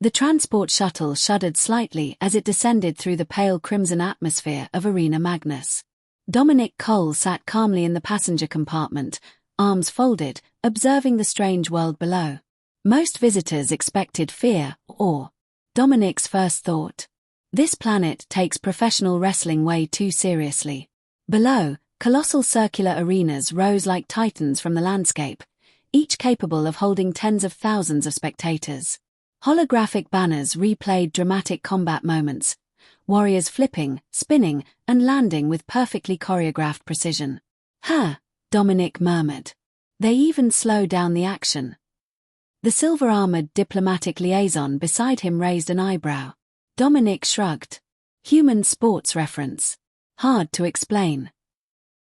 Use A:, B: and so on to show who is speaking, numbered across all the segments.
A: The transport shuttle shuddered slightly as it descended through the pale crimson atmosphere of Arena Magnus. Dominic Cole sat calmly in the passenger compartment, arms folded, observing the strange world below. Most visitors expected fear or Dominic's first thought. This planet takes professional wrestling way too seriously. Below, colossal circular arenas rose like titans from the landscape, each capable of holding tens of thousands of spectators. Holographic banners replayed dramatic combat moments, warriors flipping, spinning, and landing with perfectly choreographed precision. "Huh," Dominic murmured. "They even slow down the action." The silver-armored diplomatic liaison beside him raised an eyebrow. Dominic shrugged. Human sports reference. Hard to explain.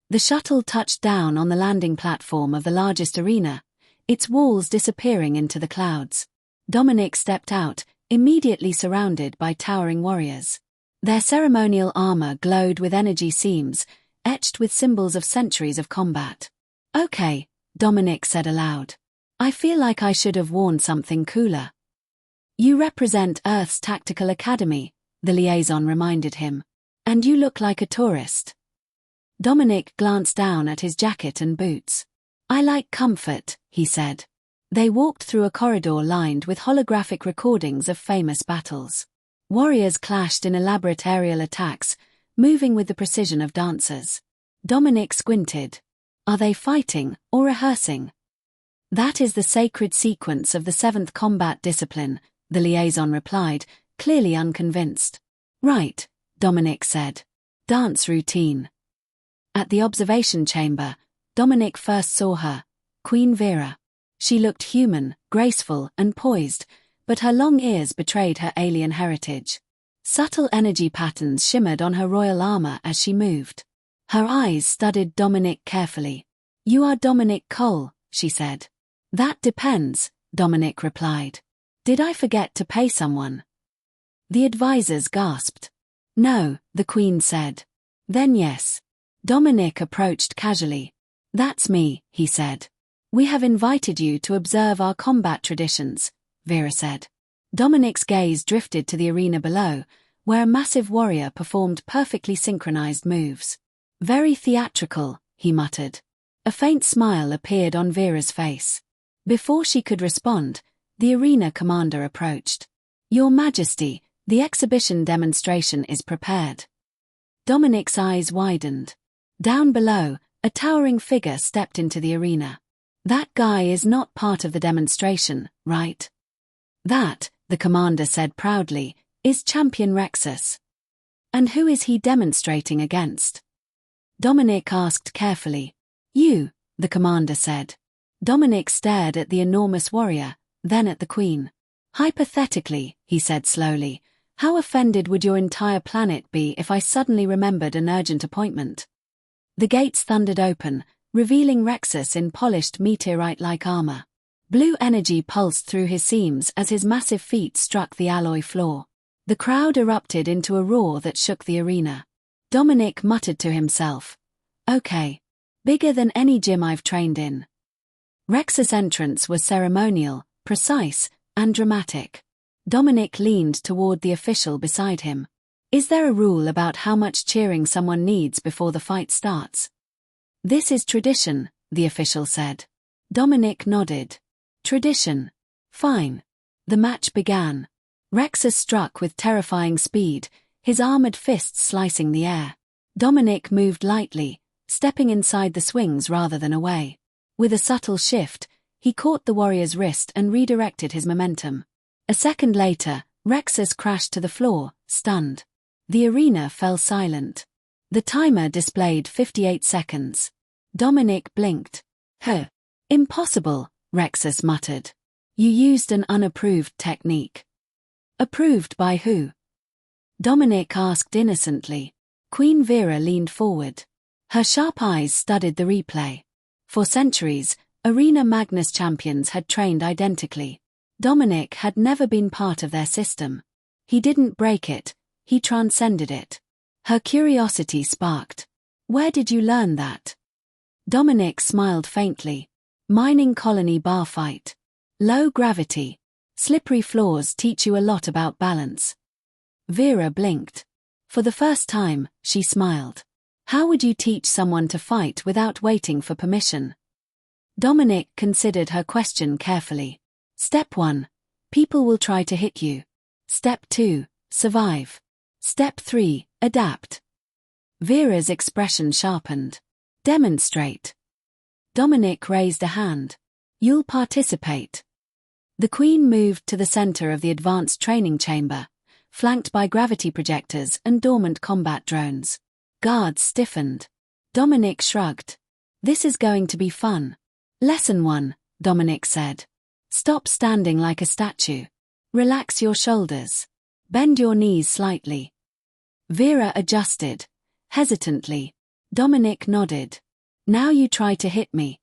A: The shuttle touched down on the landing platform of the largest arena, its walls disappearing into the clouds. Dominic stepped out, immediately surrounded by towering warriors. Their ceremonial armor glowed with energy seams, etched with symbols of centuries of combat. "Okay," Dominic said aloud. "I feel like I should have worn something cooler." "You represent Earth's Tactical Academy," the liaison reminded him. "And you look like a tourist." Dominic glanced down at his jacket and boots. "I like comfort," he said. They walked through a corridor lined with holographic recordings of famous battles. Warriors clashed in elaborate aerial attacks, moving with the precision of dancers. Dominic squinted. "Are they fighting or rehearsing?" "That is the sacred sequence of the 7th combat discipline," the liaison replied, clearly unconvinced. "Right," Dominic said. "Dance routine." At the observation chamber, Dominic first saw her, Queen Vera. She looked human, graceful, and poised, but her long ears betrayed her alien heritage. Subtle energy patterns shimmered on her royal armor as she moved. Her eyes studied Dominic carefully. "You are Dominic Cole," she said. "That depends," Dominic replied. "Did I forget to pay someone?" The advisors gasped. "No," the Queen said. "Then yes." Dominic approached casually. "That's me," he said. "We have invited you to observe our combat traditions," Vera said. Dominic's gaze drifted to the arena below, where a massive warrior performed perfectly synchronized moves. "Very theatrical," he muttered. A faint smile appeared on Vera's face. Before she could respond, the arena commander approached. "Your Majesty, the exhibition demonstration is prepared." Dominic's eyes widened. Down below, a towering figure stepped into the arena. "That guy is not part of the demonstration, right?" "That," the commander said proudly, "is Champion Rexus." "And who is he demonstrating against?" Dominic asked carefully. "You," the commander said. Dominic stared at the enormous warrior, then at the Queen. "Hypothetically," he said slowly, "how offended would your entire planet be if I suddenly remembered an urgent appointment?" The gates thundered open, revealing Rexus in polished meteorite-like armor. Blue energy pulsed through his seams as his massive feet struck the alloy floor. The crowd erupted into a roar that shook the arena. Dominic muttered to himself, "Okay. Bigger than any gym I've trained in." Rexus' entrance was ceremonial, precise, and dramatic. Dominic leaned toward the official beside him. "Is there a rule about how much cheering someone needs before the fight starts?" "This is tradition," the official said. Dominic nodded. "Tradition. Fine." The match began. Rexus struck with terrifying speed, his armored fists slicing the air. Dominic moved lightly, stepping inside the swings rather than away. With a subtle shift, he caught the warrior's wrist and redirected his momentum. A second later, Rexus crashed to the floor, stunned. The arena fell silent. The timer displayed 58 seconds. Dominic blinked. "Huh. Impossible," Rexus muttered. "You used an unapproved technique." "Approved by who?" Dominic asked innocently. Queen Vera leaned forward. Her sharp eyes studied the replay. For centuries, Arena Magnus champions had trained identically. Dominic had never been part of their system. He didn't break it, he transcended it. Her curiosity sparked. "Where did you learn that?" Dominic smiled faintly. "Mining colony bar fight. Low gravity. Slippery floors teach you a lot about balance. Vera blinked. For the first time, she smiled. How would you teach someone to fight without waiting for permission? Dominic considered her question carefully. Step 1. People will try to hit you. Step 2. Survive. Step 3. Adapt. Vera's expression sharpened. Demonstrate. Dominic raised a hand. You'll participate. The Queen moved to the center of the advanced training chamber, flanked by gravity projectors and dormant combat drones. Guards stiffened. Dominic shrugged. This is going to be fun. Lesson 1, Dominic said. Stop standing like a statue. Relax your shoulders. Bend your knees slightly. Vera adjusted, hesitantly. Dominic nodded. Now you try to hit me.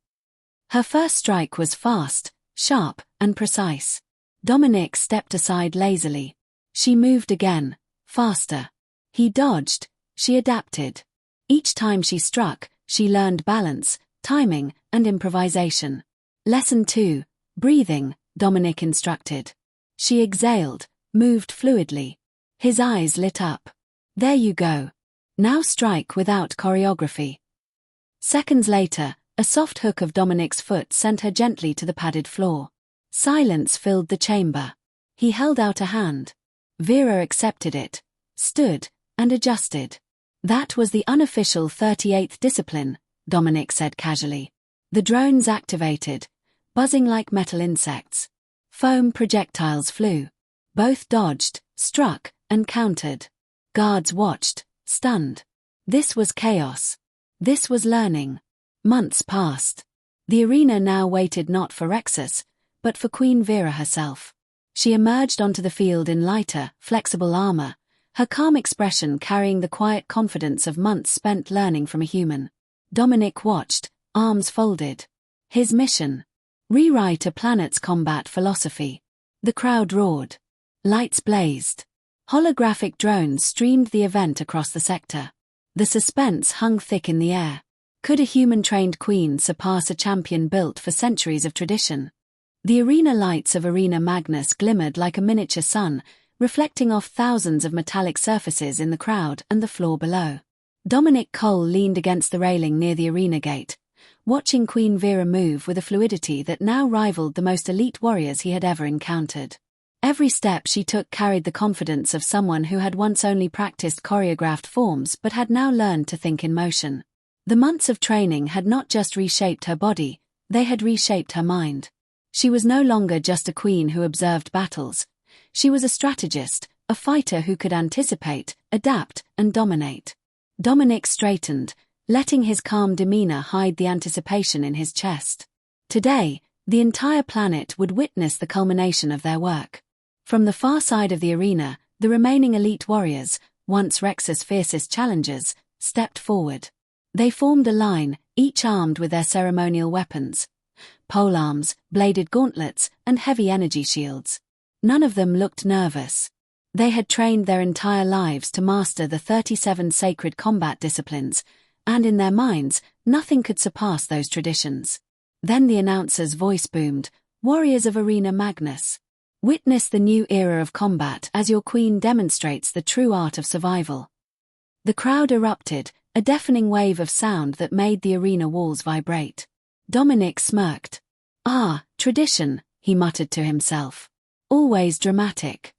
A: Her first strike was fast, sharp, and precise. Dominic stepped aside lazily. She moved again, faster. He dodged, she adapted. Each time she struck, she learned balance, timing, and improvisation. Lesson 2, breathing, Dominic instructed. She exhaled, moved fluidly. His eyes lit up. There you go. Now strike without choreography. Seconds later, a soft hook of Dominic's foot sent her gently to the padded floor. Silence filled the chamber. He held out a hand. Vera accepted it, stood, and adjusted. That was the unofficial 38th discipline, Dominic said casually. The drones activated, buzzing like metal insects. Foam projectiles flew. Both dodged, struck, and countered. Guards watched, stunned. This was chaos. This was learning. Months passed. The arena now waited not for Rexus, but for Queen Vera herself. She emerged onto the field in lighter, flexible armor, her calm expression carrying the quiet confidence of months spent learning from a human. Dominic watched, arms folded. His mission: rewrite a planet's combat philosophy. The crowd roared. Lights blazed. Holographic drones streamed the event across the sector. The suspense hung thick in the air. Could a human-trained queen surpass a champion built for centuries of tradition? The arena lights of Arena Magnus glimmered like a miniature sun, reflecting off thousands of metallic surfaces in the crowd and the floor below. Dominic Cole leaned against the railing near the arena gate, watching Queen Vera move with a fluidity that now rivaled the most elite warriors he had ever encountered. Every step she took carried the confidence of someone who had once only practiced choreographed forms but had now learned to think in motion. The months of training had not just reshaped her body, they had reshaped her mind. She was no longer just a queen who observed battles. She was a strategist, a fighter who could anticipate, adapt, and dominate. Dominic straightened, letting his calm demeanor hide the anticipation in his chest. Today, the entire planet would witness the culmination of their work. From the far side of the arena, the remaining elite warriors, once Rex's fiercest challengers, stepped forward. They formed a line, each armed with their ceremonial weapons: polearms, bladed gauntlets, and heavy energy shields. None of them looked nervous. They had trained their entire lives to master the 37 sacred combat disciplines, and in their minds, nothing could surpass those traditions. Then the announcer's voice boomed, "Warriors of Arena Magnus. Witness the new era of combat as your queen demonstrates the true art of survival." The crowd erupted, a deafening wave of sound that made the arena walls vibrate. Dominic smirked. "Ah, tradition," he muttered to himself. "Always dramatic."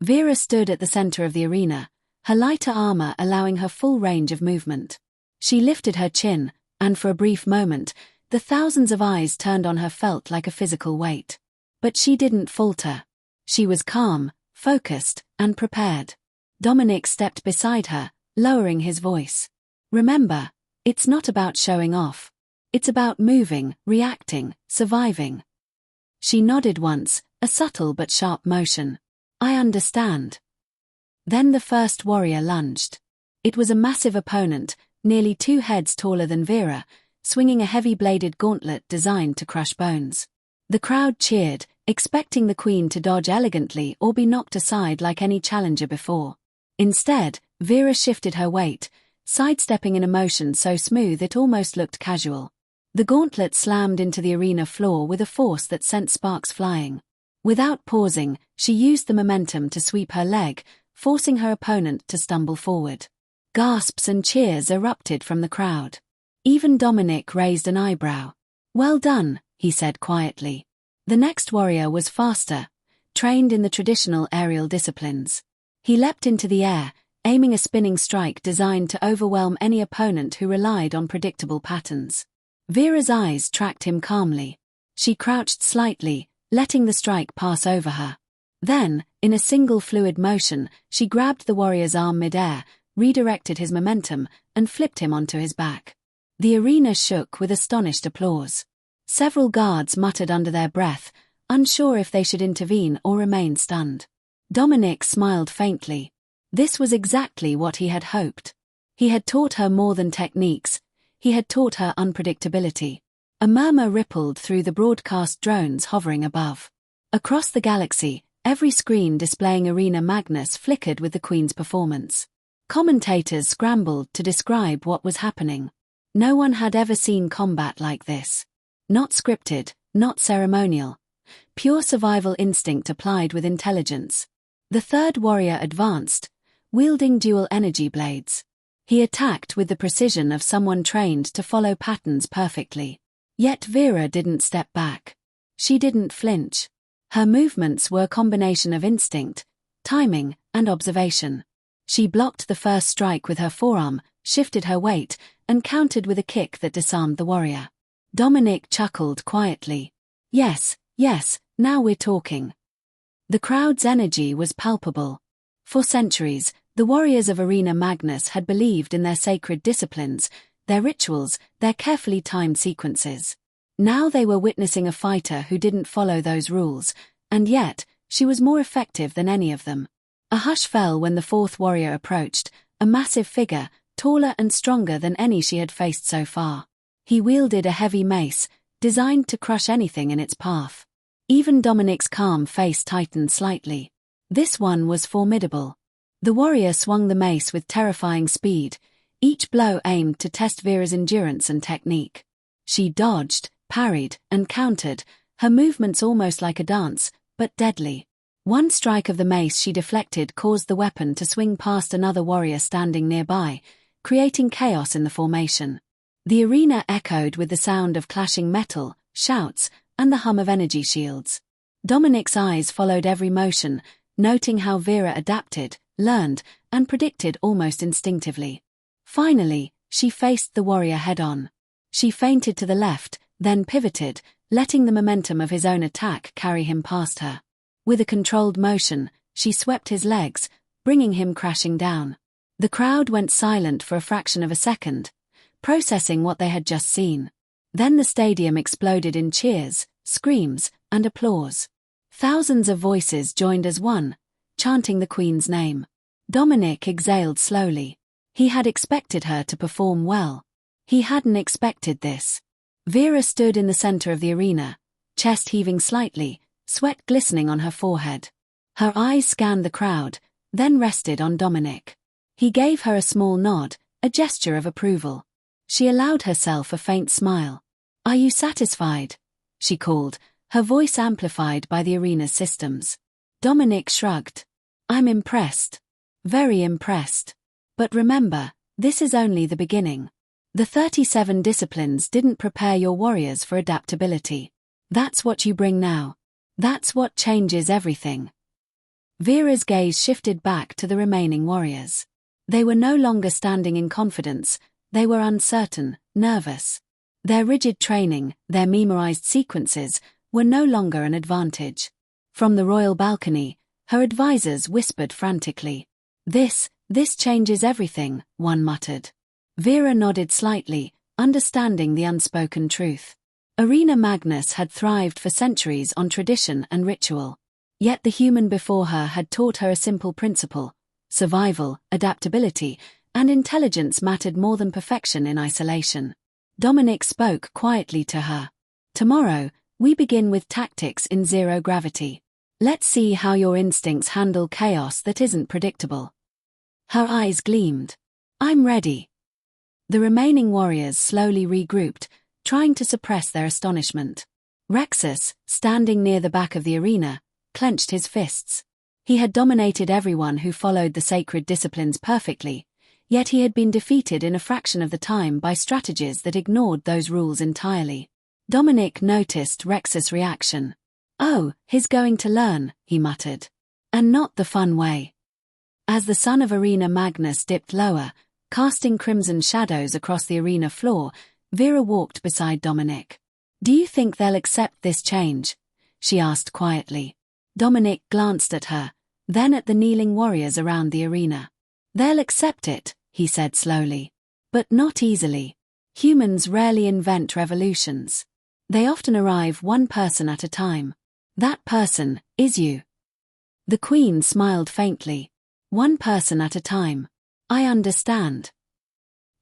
A: Vera stood at the center of the arena, her lighter armor allowing her full range of movement. She lifted her chin, and for a brief moment, the thousands of eyes turned on her felt like a physical weight. But she didn't falter. She was calm, focused, and prepared. Dominic stepped beside her, lowering his voice. "Remember, it's not about showing off. It's about moving, reacting, surviving." She nodded once, a subtle but sharp motion. "I understand." Then the first warrior lunged. It was a massive opponent, nearly 2 heads taller than Vera, swinging a heavy-bladed gauntlet designed to crush bones. The crowd cheered, expecting the queen to dodge elegantly or be knocked aside like any challenger before. Instead, Vera shifted her weight, sidestepping in a motion so smooth it almost looked casual. The gauntlet slammed into the arena floor with a force that sent sparks flying. Without pausing, she used the momentum to sweep her leg, forcing her opponent to stumble forward. Gasps and cheers erupted from the crowd. Even Dominic raised an eyebrow. "Well done," he said quietly. The next warrior was faster, trained in the traditional aerial disciplines. He leapt into the air, aiming a spinning strike designed to overwhelm any opponent who relied on predictable patterns. Vera's eyes tracked him calmly. She crouched slightly, letting the strike pass over her. Then, in a single fluid motion, she grabbed the warrior's arm mid-air, redirected his momentum, and flipped him onto his back. The arena shook with astonished applause. Several guards muttered under their breath, unsure if they should intervene or remain stunned. Dominic smiled faintly. This was exactly what he had hoped. He had taught her more than techniques. He had taught her unpredictability. A murmur rippled through the broadcast drones hovering above. Across the galaxy, every screen displaying Arena Magnus flickered with the Queen's performance. Commentators scrambled to describe what was happening. No one had ever seen combat like this. Not scripted, not ceremonial. Pure survival instinct applied with intelligence. The third warrior advanced, wielding dual energy blades. He attacked with the precision of someone trained to follow patterns perfectly. Yet Vera didn't step back. She didn't flinch. Her movements were a combination of instinct, timing, and observation. She blocked the first strike with her forearm, shifted her weight, and countered with a kick that disarmed the warrior. Dominic chuckled quietly. Yes, now we're talking. The crowd's energy was palpable. For centuries, the warriors of Arena Magnus had believed in their sacred disciplines, their rituals, their carefully timed sequences. Now they were witnessing a fighter who didn't follow those rules, and yet, she was more effective than any of them. A hush fell when the fourth warrior approached, a massive figure, taller and stronger than any she had faced so far. He wielded a heavy mace, designed to crush anything in its path. Even Dominic's calm face tightened slightly. This one was formidable. The warrior swung the mace with terrifying speed, each blow aimed to test Vera's endurance and technique. She dodged, parried, and countered, her movements almost like a dance, but deadly. One strike of the mace she deflected caused the weapon to swing past another warrior standing nearby, creating chaos in the formation. The arena echoed with the sound of clashing metal, shouts, and the hum of energy shields. Dominic's eyes followed every motion, noting how Vera adapted, learned, and predicted almost instinctively. Finally, she faced the warrior head-on. She feinted to the left, then pivoted, letting the momentum of his own attack carry him past her. With a controlled motion, she swept his legs, bringing him crashing down. The crowd went silent for a fraction of a second, processing what they had just seen. Then the stadium exploded in cheers, screams, and applause. Thousands of voices joined as one, chanting the Queen's name. Dominic exhaled slowly. He had expected her to perform well. He hadn't expected this. Vera stood in the center of the arena, chest heaving slightly, sweat glistening on her forehead. Her eyes scanned the crowd, then rested on Dominic. He gave her a small nod, a gesture of approval. She allowed herself a faint smile. "Are you satisfied?" she called, her voice amplified by the arena's systems. Dominic shrugged. "I'm impressed. Very impressed. But remember, this is only the beginning. The 37 disciplines didn't prepare your warriors for adaptability. That's what you bring now. That's what changes everything." Vera's gaze shifted back to the remaining warriors. They were no longer standing in confidence, they were uncertain, nervous. Their rigid training, their memorized sequences, were no longer an advantage. From the royal balcony, her advisors whispered frantically. This changes everything," one muttered. Vera nodded slightly, understanding the unspoken truth. Arena Magnus had thrived for centuries on tradition and ritual. Yet the human before her had taught her a simple principle: survival, adaptability, and intelligence mattered more than perfection in isolation. Dominic spoke quietly to her. "Tomorrow, we begin with tactics in zero gravity. Let's see how your instincts handle chaos that isn't predictable." Her eyes gleamed. "I'm ready." The remaining warriors slowly regrouped, trying to suppress their astonishment. Rexus, standing near the back of the arena, clenched his fists. He had dominated everyone who followed the sacred disciplines perfectly, yet he had been defeated in a fraction of the time by strategies that ignored those rules entirely. Dominic noticed Rex's reaction. "Oh, he's going to learn," he muttered. "And not the fun way." As the sun of Arena Magnus dipped lower, casting crimson shadows across the arena floor, Vera walked beside Dominic. "Do you think they'll accept this change?" she asked quietly. Dominic glanced at her, then at the kneeling warriors around the arena. "They'll accept it," he said slowly. "But not easily. Humans rarely invent revolutions. They often arrive one person at a time. That person is you." The Queen smiled faintly. "One person at a time. I understand."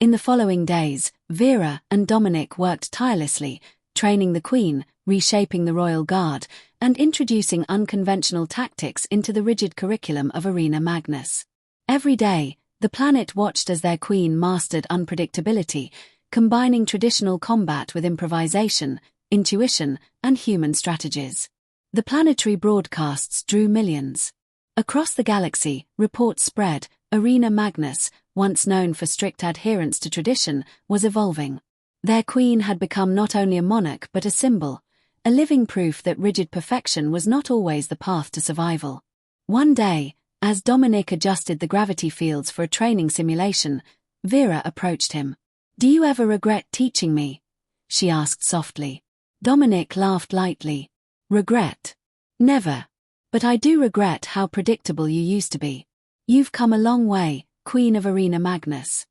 A: In the following days, Vera and Dominic worked tirelessly, training the Queen, reshaping the Royal Guard, and introducing unconventional tactics into the rigid curriculum of Arena Magnus. Every day, the planet watched as their Queen mastered unpredictability, combining traditional combat with improvisation, intuition, and human strategies. The planetary broadcasts drew millions. Across the galaxy, reports spread. Arena Magnus, once known for strict adherence to tradition, was evolving. Their Queen had become not only a monarch but a symbol, a living proof that rigid perfection was not always the path to survival. One day, as Dominic adjusted the gravity fields for a training simulation, Vera approached him. "Do you ever regret teaching me?" she asked softly. Dominic laughed lightly. "Regret? Never. But I do regret how predictable you used to be. You've come a long way, Queen of Arena Magnus."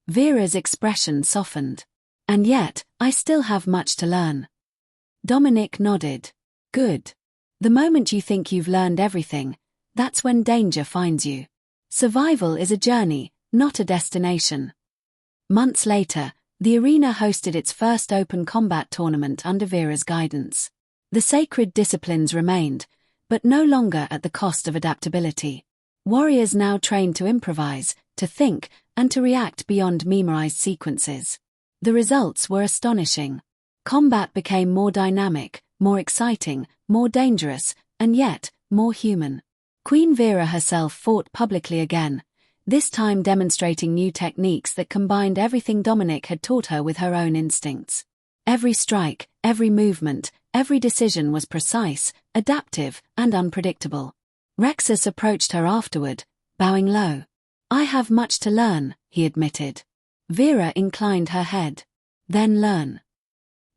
A: Vera's expression softened. "And yet, I still have much to learn." Dominic nodded. "Good. The moment you think you've learned everything, that's when danger finds you. Survival is a journey, not a destination." Months later, the arena hosted its first open combat tournament under Vera's guidance. The sacred disciplines remained, but no longer at the cost of adaptability. Warriors now trained to improvise, to think, and to react beyond memorized sequences. The results were astonishing. Combat became more dynamic, more exciting, more dangerous, and yet, more human. Queen Vera herself fought publicly again, this time demonstrating new techniques that combined everything Dominic had taught her with her own instincts. Every strike, every movement, every decision was precise, adaptive, and unpredictable. Rexus approached her afterward, bowing low. "I have much to learn," he admitted. Vera inclined her head. "Then learn."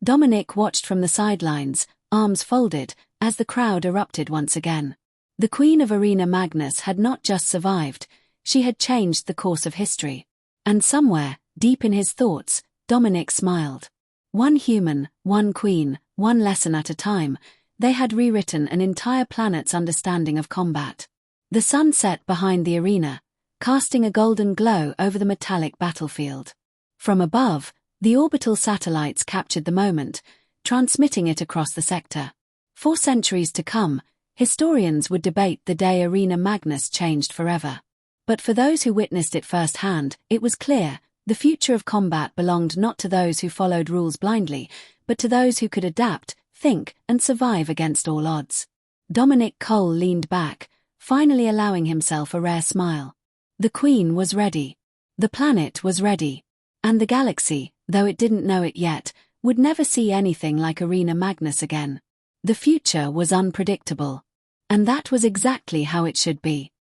A: Dominic watched from the sidelines, arms folded, as the crowd erupted once again. The Queen of Arena Magnus had not just survived, she had changed the course of history. And somewhere, deep in his thoughts, Dominic smiled. One human, one queen, one lesson at a time, they had rewritten an entire planet's understanding of combat. The sun set behind the arena, casting a golden glow over the metallic battlefield. From above, the orbital satellites captured the moment, transmitting it across the sector. For centuries to come, historians would debate the day Arena Magnus changed forever. But for those who witnessed it firsthand, it was clear, the future of combat belonged not to those who followed rules blindly, but to those who could adapt, think, and survive against all odds. Dominic Cole leaned back, finally allowing himself a rare smile. The Queen was ready. The planet was ready. And the galaxy, though it didn't know it yet, would never see anything like Arena Magnus again. The future was unpredictable. And that was exactly how it should be.